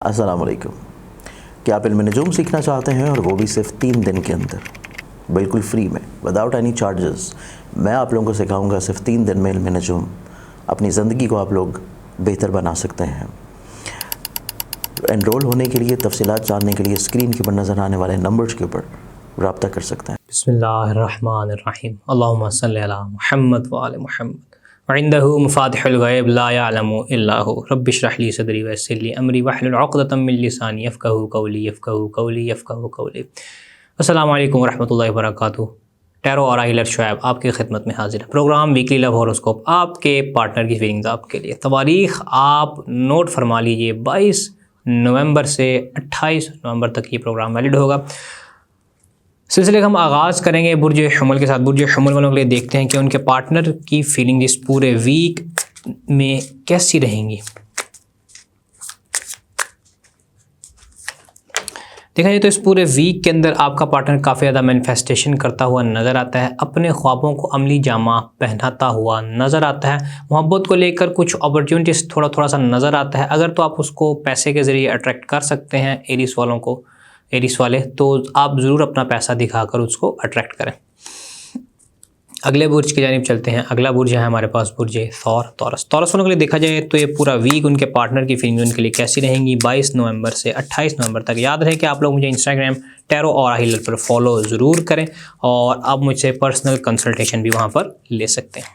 अस्सलाम वालेकुम। क्या आप इल्म नजूम सीखना चाहते हैं और वो भी सिर्फ 3 दिन के अंदर, बिल्कुल फ्री में, विदाउट एनी चार्जेस। मैं आप लोगों को सिखाऊंगा सिर्फ 3 दिन में इल्म नजूम। अपनी ज़िंदगी को आप लोग बेहतर बना सकते हैं। एनरोल होने के लिए, तफसीलात जानने के लिए स्क्रीन के ऊपर नज़र आने वाले नंबर्स के ऊपर रब्ता कर सकते हैं। बिस्मिल्लाहिर्रहमानिर्रहीम। अल्लाहुम्मा सल्लि अला मुहम्मद व आले मुहम्मद व इंदहु मफातिहुल गैब ला यअलमु इल्ला हु रब्बि इश्रह ली सदरी व यस्सिर ली अमरी वहलुल उक़दतम मिन लिसानी यफ़क़हू क़ौली। अस्सलामु अलैकुम व रहमतुल्लाहि व बरकातुहू। टैरो और हीलर शुएब आपकी खिदमत में हाजिर है। प्रोग्राम वीकली लव हॉरोस्कोप आपके पार्टनर की फीलिंग्स आपके लिए। तवारीख़ आप नोट फरमा लीजिए, 22 नवंबर से 28 नवंबर तक ये प्रोग्राम वैलिड होगा। सिलसिले का हम आगाज़ करेंगे बुर्ज हमल के साथ। बुर्ज हमल वालों के लिए देखते हैं कि उनके पार्टनर की फीलिंग इस पूरे वीक में कैसी रहेंगी। देखा जाए तो इस पूरे वीक के अंदर आपका पार्टनर काफ़ी ज़्यादा मैनिफेस्टेशन करता हुआ नज़र आता है, अपने ख्वाबों को अमली जामा पहनाता हुआ नज़र आता है। मोहब्बत को लेकर कुछ अपॉर्चुनिटीज़ थोड़ा सा नज़र आता है। अगर तो आप उसको पैसे के ज़रिए अट्रैक्ट कर सकते हैं, एरिस वाले, तो आप ज़रूर अपना पैसा दिखाकर उसको अट्रैक्ट करें। अगले बुर्ज की जानिब चलते हैं। अगला बुर्ज है हमारे पास बुर्ज तौरस वालों के लिए देखा जाए तो ये पूरा वीक उनके पार्टनर की फीलिंग उनके लिए कैसी रहेंगी 22 नवंबर से 28 नवंबर तक। याद रहे कि आप लोग मुझे इंस्टाग्राम टैरो और हीलर पर फॉलो ज़रूर करें और आप मुझसे पर्सनल कंसल्टेशन भी वहाँ पर ले सकते हैं।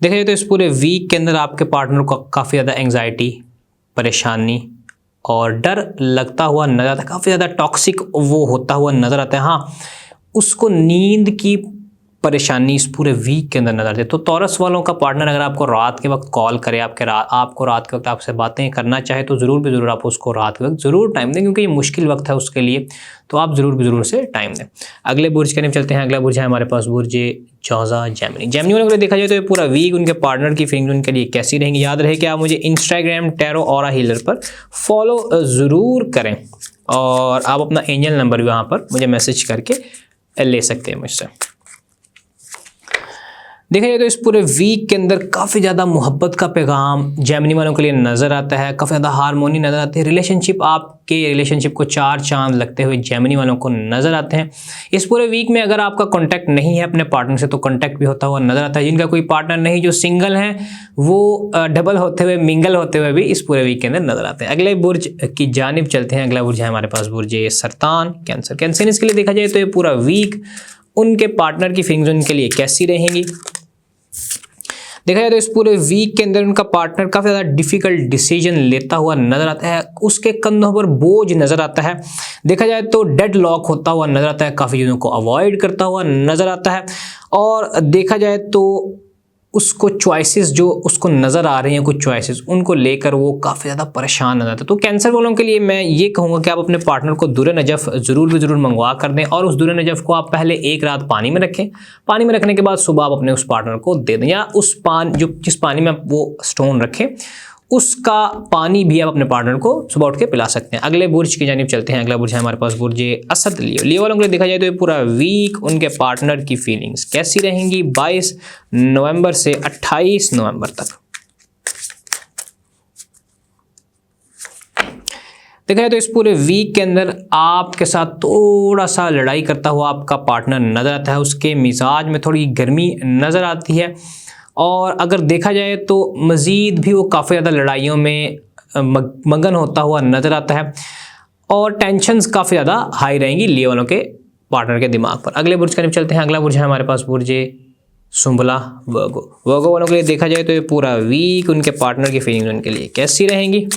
देखा जाए तो इस पूरे वीक के अंदर आपके पार्टनर को काफ़ी ज़्यादा एंग्जाइटी, परेशानी और डर लगता हुआ नज़र आता है। काफ़ी ज़्यादा टॉक्सिक वो होता हुआ नज़र आता है। हाँ, उसको नींद की परेशानी इस पूरे वीक के अंदर नज़र आती है। तो तौरस वालों का पार्टनर अगर आपको रात के वक्त कॉल करे, आपको रात के वक्त आपसे बातें करना चाहे, तो ज़रूर आप उसको रात के वक्त ज़रूर टाइम दें, क्योंकि ये मुश्किल वक्त है उसके लिए। तो आप ज़रूर से टाइम दें। अगले बुर्ज के लिए चलते हैं। अगला बुर्ज है हमारे पास बुर्ज जौज़ा जेमिनी वालों को देखा जाए तो ये पूरा वीक उनके पार्टनर की फीलिंग उनके लिए कैसी रहेंगी। याद रहे कि आप मुझे इंस्टाग्राम टैरो और हीलर पर फॉलो ज़रूर करें और आप अपना एंजल नंबर भी वहाँ पर मुझे मैसेज करके ले सकते हैं मुझसे। देखा जाए तो इस पूरे वीक के अंदर काफ़ी ज़्यादा मोहब्बत का पैगाम जेमिनी वालों के लिए नज़र आता है। काफ़ी ज़्यादा हारमोनी नज़र आती है। आपके रिलेशनशिप को 4 चांद लगते हुए जेमिनी वालों को नज़र आते हैं। इस पूरे वीक में अगर आपका कांटेक्ट नहीं है अपने पार्टनर से, तो कांटेक्ट भी होता हुआ नज़र आता है। जिनका कोई पार्टनर नहीं, जो सिंगल हैं, वो डबल होते हुए, मिंगल होते हुए भी इस पूरे वीक के अंदर नज़र आते हैं। अगले बुर्ज की जानिब चलते हैं। अगला बुर्ज है हमारे पास बुर्ज सरतान कैंसर के लिए देखा जाए तो ये पूरा वीक उनके पार्टनर की फीलिंग्स उनके लिए कैसी रहेंगी। देखा जाए तो इस पूरे वीक के अंदर उनका पार्टनर काफ़ी ज़्यादा डिफ़िकल्ट डिसीजन लेता हुआ नज़र आता है। उसके कंधों पर बोझ नज़र आता है। देखा जाए तो डेड लॉक होता हुआ नज़र आता है, काफ़ी चीज़ों को अवॉइड करता हुआ नज़र आता है। और देखा जाए तो उसको चॉइसेस जो उसको नज़र आ रही हैं, कुछ चॉइसेस उनको लेकर वो काफ़ी ज़्यादा परेशान नजर आता है। तो कैंसर वालों के लिए मैं ये कहूँगा कि आप अपने पार्टनर को दुर नजफ़ ज़रूर मंगवा कर दें और उस दुर नजफ़ को आप पहले एक रात पानी में रखें। पानी में रखने के बाद सुबह आप अपने उस पार्टनर को दे दें, या जिस पानी में आप वो स्टोन रखें उसका पानी भी आप अपने पार्टनर को सुबह उठ के पिला सकते हैं। अगले बुर्ज की जानिब चलते हैं। अगला बुर्ज है हमारे पास बुर्ज असद लियो वालों के लिए देखा जाए तो ये पूरा वीक उनके पार्टनर की फीलिंग्स कैसी रहेंगी 22 नवंबर से 28 नवंबर तक। देखा जाए तो इस पूरे वीक के अंदर आपके साथ थोड़ा सा लड़ाई करता हुआ आपका पार्टनर नज़र आता है। उसके मिजाज में थोड़ी गर्मी नज़र आती है और अगर देखा जाए तो मज़ीद भी वो काफ़ी ज़्यादा लड़ाइयों में मगन होता हुआ नज़र आता है और टेंशन्स काफ़ी ज़्यादा हाई रहेंगी लियो वालों के पार्टनर के दिमाग पर। अगले बुर्ज की चलते हैं। अगला बुर्ज है हमारे पास बुर्ज सुंबला वर्गो वालों के लिए देखा जाए तो ये पूरा वीक उनके पार्टनर की फीलिंग्स उनके लिए कैसी रहेंगी।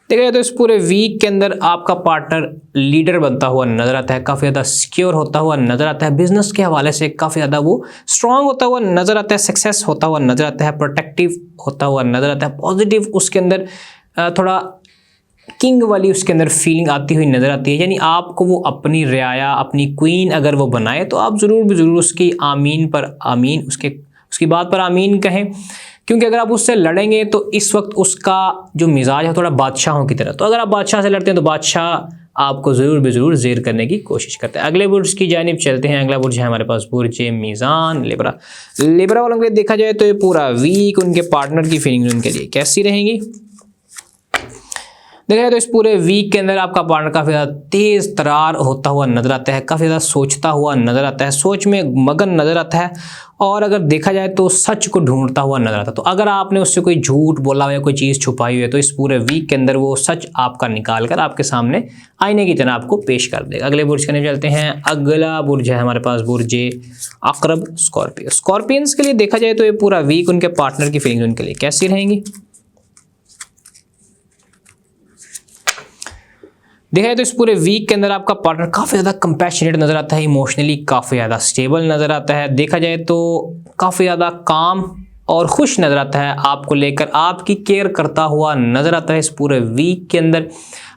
देखा जाए तो इस पूरे वीक के अंदर आपका पार्टनर लीडर बनता हुआ नजर आता है, काफ़ी ज़्यादा सिक्योर होता हुआ नजर आता है। बिजनेस के हवाले से काफ़ी ज़्यादा वो स्ट्रांग होता हुआ नजर आता है, सक्सेस होता हुआ नजर आता है, प्रोटेक्टिव होता हुआ नजर आता है, पॉजिटिव उसके अंदर थोड़ा किंग वाली उसके अंदर फीलिंग आती हुई नजर आती है। यानी आपको वो अपनी रियाया, अपनी क्वीन अगर वो बनाए तो आप ज़रूर उसकी उसकी बात पर आमीन कहें, क्योंकि अगर आप उससे लड़ेंगे तो इस वक्त उसका जो मिजाज है थोड़ा बादशाहों की तरह। तो अगर आप बादशाह से लड़ते हैं तो बादशाह आपको ज़रूर बेज़रूर ज़ेर करने की कोशिश करते हैं। अगले बुर्ज की जानिब चलते हैं। अगला बुर्ज है हमारे पास बुर्ज मीज़ान लिब्रा। लिब्रा वालों के लिए देखा जाए तो ये पूरा वीक उनके पार्टनर की फीलिंग्स उनके लिए कैसी रहेंगी? देखा जाए तो इस पूरे वीक के अंदर आपका पार्टनर काफ़ी ज़्यादा तेज़ तरार होता हुआ नजर आता है, काफ़ी ज़्यादा सोचता हुआ नजर आता है, सोच में मगन नजर आता है, और अगर देखा जाए तो सच को ढूंढता हुआ नजर आता है। तो अगर आपने उससे कोई झूठ बोला हो या कोई चीज़ छुपाई हुई है तो इस पूरे वीक के अंदर वो सच आपका निकाल कर आपके सामने आईने की तरह आपको पेश कर देगा। अगले बुर्ज के चलते हैं। अगला बुर्ज है हमारे पास बुर्ज अक़रब स्कॉर्पियो। स्कॉर्पियंस के लिए देखा जाए तो ये पूरा वीक उनके पार्टनर की फीलिंग्स उनके लिए कैसी रहेंगी? देखा जाए तो इस पूरे वीक के अंदर आपका पार्टनर काफ़ी ज़्यादा कंपैशनेट नज़र आता है, इमोशनली काफ़ी ज़्यादा स्टेबल नज़र आता है। देखा जाए तो काफ़ी ज़्यादा काम और खुश नज़र आता है, आपको लेकर आपकी केयर करता हुआ नज़र आता है। इस पूरे वीक के अंदर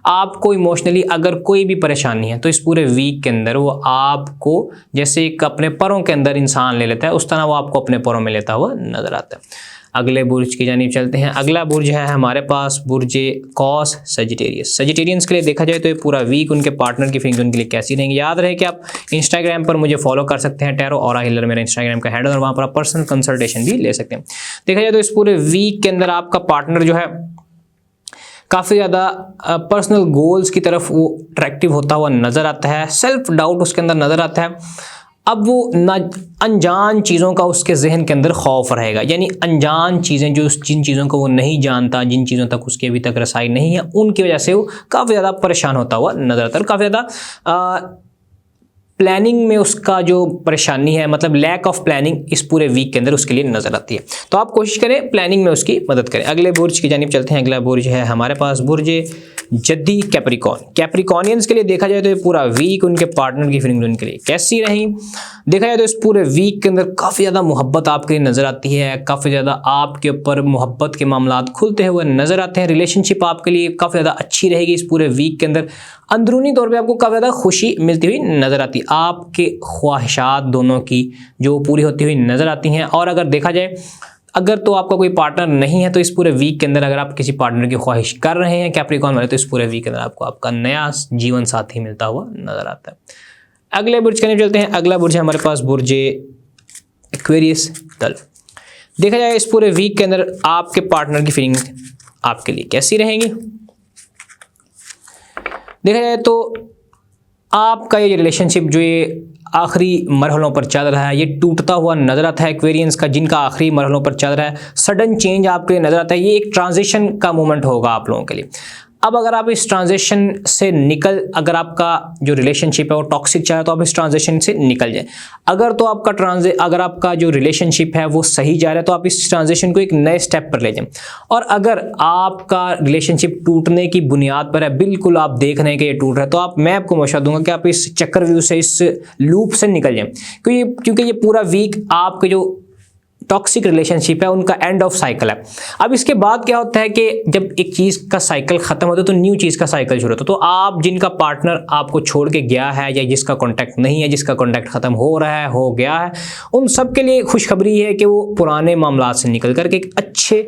आपको इमोशनली अगर कोई भी परेशानी है तो इस पूरे वीक के अंदर वो आपको जैसे एक अपने परों के अंदर इंसान ले लेता है, उस तरह वो आपको अपने परों में लेता हुआ नज़र आता है। अगले बुर्ज की जानिब चलते हैं। अगला बुर्ज है हमारे पास बुर्ज कॉस सजिटेरियस। सजिटेरियंस के लिए देखा जाए तो ये पूरा वीक उनके पार्टनर की फीलिंग्स उनके लिए कैसी रहेंगी? याद रहे कि आप इंस्टाग्राम पर मुझे फॉलो कर सकते हैं, टैरो ऑरा हीलर मेरा इंस्टाग्राम का हैंडल, और वहाँ पर आप पर्सनल कंसल्टेशन भी ले सकते हैं। देखा जाए तो इस पूरे वीक के अंदर आपका पार्टनर जो है काफ़ी ज़्यादा पर्सनल गोल्स की तरफ वो अट्रैक्टिव होता हुआ नज़र आता है, सेल्फ डाउट उसके अंदर नज़र आता है। अब वो ना अनजान चीज़ों का उसके जहन के अंदर खौफ रहेगा, यानी अनजान चीज़ें जो जिन चीज़ों को वो नहीं जानता, जिन चीज़ों तक उसके अभी तक रसाई नहीं है, उनकी वजह से वो काफ़ी ज़्यादा परेशान होता हुआ नज़र आता है। और काफ़ी ज़्यादा प्लानिंग में उसका जो परेशानी है, मतलब लैक ऑफ प्लानिंग इस पूरे वीक के अंदर उसके लिए नज़र आती है। तो आप कोशिश करें प्लानिंग में उसकी मदद करें। अगले बुर्ज की जानिब चलते हैं। अगला बुर्ज है हमारे पास बुर्ज जद्दी कैप्रिकॉर्न। कैप्रिकॉर्नियंस के लिए देखा जाए तो ये पूरा वीक उनके पार्टनर की फीलिंग उनके लिए कैसी रही? देखा जाए तो इस पूरे वीक के अंदर काफ़ी ज़्यादा मोहब्बत आपके लिए नज़र आती है, काफ़ी ज़्यादा आपके ऊपर मोहब्बत के मामलात खुलते हुए नज़र आते हैं। रिलेशनशिप आपके लिए काफ़ी ज़्यादा अच्छी रहेगी इस पूरे वीक के अंदर। अंदरूनी तौर पे आपको काफ़ी ज़्यादा खुशी मिलती हुई नज़र आती है, आपके ख्वाहिशात दोनों की जो पूरी होती हुई नज़र आती हैं। और अगर देखा जाए अगर तो आपका कोई पार्टनर नहीं है तो इस पूरे वीक के अंदर अगर आप किसी पार्टनर की ख्वाहिश कर रहे हैं कैप्रिकॉर्न वाले, तो इस पूरे वीक के अंदर आपको आपका नया जीवन साथी मिलता हुआ नज़र आता है। अगले बुर्ज के चलते हैं। अगला बुर्ज है हमारे पास बुर्ज एक्वेरियस गल्फ। देखा जाए इस पूरे वीक के अंदर आपके पार्टनर की फीलिंग आपके लिए कैसी रहेंगी? देखा जाए तो आपका ये रिलेशनशिप जो ये आखिरी मरहलों पर चल रहा है, ये टूटता हुआ नज़र आता है। एक्वेरियंस का जिनका आखिरी मरहलों पर चल रहा है, सडन चेंज आपके लिए नज़र आता है। ये एक ट्रांजिशन का मोमेंट होगा आप लोगों के लिए। अब अगर आप इस ट्रांजिशन से अगर आपका जो रिलेशनशिप है वो टॉक्सिक चल रहा है तो आप इस ट्रांजिशन से निकल जाए। अगर आपका जो रिलेशनशिप है वो सही जा रहा है तो आप इस ट्रांजिशन को एक नए स्टेप पर ले जाएं। और अगर आपका रिलेशनशिप टूटने की बुनियाद पर है, बिल्कुल आप देख रहे हैं कि ये टूट रहा है, तो मैं आपको मशवरा दूंगा कि आप इस चक्रव्यूह से, इस लूप से निकल जाएं, क्योंकि ये पूरा वीक आपके जो टॉक्सिक रिलेशनशिप है उनका एंड ऑफ साइकिल है। अब इसके बाद क्या होता है कि जब एक चीज़ का साइकिल ख़त्म होता है तो न्यू चीज़ का साइकिल शुरू होता है। तो आप जिनका पार्टनर आपको छोड़ के गया है या जिसका कॉन्टैक्ट नहीं है, जिसका कॉन्टैक्ट ख़त्म हो रहा है, हो गया है, उन सब के लिए खुशखबरी है कि वो पुराने मामलात से निकल करके एक अच्छे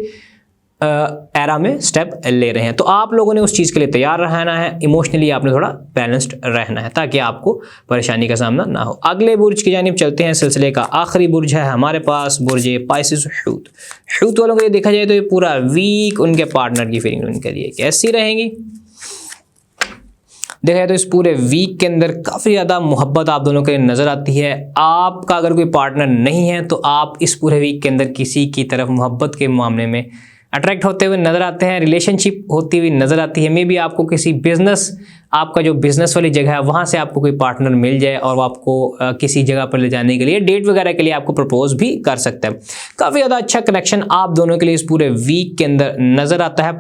एरा में स्टेप ले रहे हैं। तो आप लोगों ने उस चीज़ के लिए तैयार रहना है, इमोशनली आपने थोड़ा बैलेंस्ड रहना है ताकि आपको परेशानी का सामना ना हो। अगले बुर्ज की जानिब चलते हैं। सिलसिले का आखिरी बुर्ज है हमारे पास बुर्ज पाइसेस हूत। हूत वालों को ये देखा जाए तो ये पूरा वीक उनके पार्टनर की फीलिंग उनके लिए कैसी रहेंगी? देखा जाए तो इस पूरे वीक के अंदर काफ़ी ज़्यादा मोहब्बत आप दोनों के लिए नज़र आती है। आपका अगर कोई पार्टनर नहीं है तो आप इस पूरे वीक के अंदर किसी की तरफ मोहब्बत के मामले में अट्रैक्ट होते हुए नज़र आते हैं, रिलेशनशिप होती हुई नज़र आती है। मे बी आपको किसी बिजनेस, आपका जो बिजनेस वाली जगह है वहाँ से आपको कोई पार्टनर मिल जाए और वो आपको किसी जगह पर ले जाने के लिए, डेट वगैरह के लिए आपको प्रपोज भी कर सकते हैं। काफ़ी ज़्यादा अच्छा कनेक्शन आप दोनों के लिए इस पूरे वीक के अंदर नज़र आता है।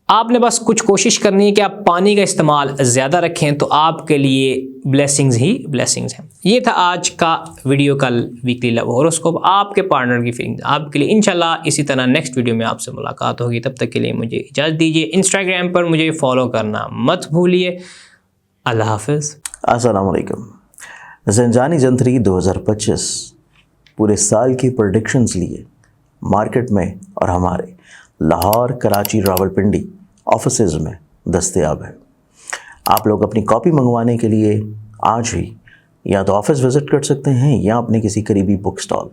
आपने बस कुछ कोशिश करनी है कि आप पानी का इस्तेमाल ज़्यादा रखें तो आपके लिए ब्लेसिंग्स ही ब्लेसिंग्स हैं। ये था आज का वीडियो का वीकली लव हॉरोस्कोप, आपके पार्टनर की फीलिंग्स आपके लिए। इंशाल्लाह इसी तरह नेक्स्ट वीडियो में आपसे मुलाकात होगी। तब तक के लिए मुझे इजाज़त दीजिए। इंस्टाग्राम पर मुझे फॉलो करना मत भूलिए। अल्लाह हाफिज़। अस्सलाम वालेकुम। ज़ंजानी जंतरी 2025 पूरे साल की प्रेडिक्शंस लिए मार्केट में और हमारे लाहौर, कराची, रावलपिंडी ऑफिसेज़ में दस्तयाब है। आप लोग अपनी कॉपी मंगवाने के लिए आज ही या तो ऑफिस विज़िट कर सकते हैं या अपने किसी करीबी बुक स्टॉल,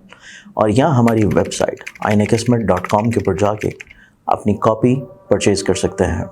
और या हमारी वेबसाइट ainakismet.com के ऊपर जाके अपनी कॉपी परचेज़ कर सकते हैं।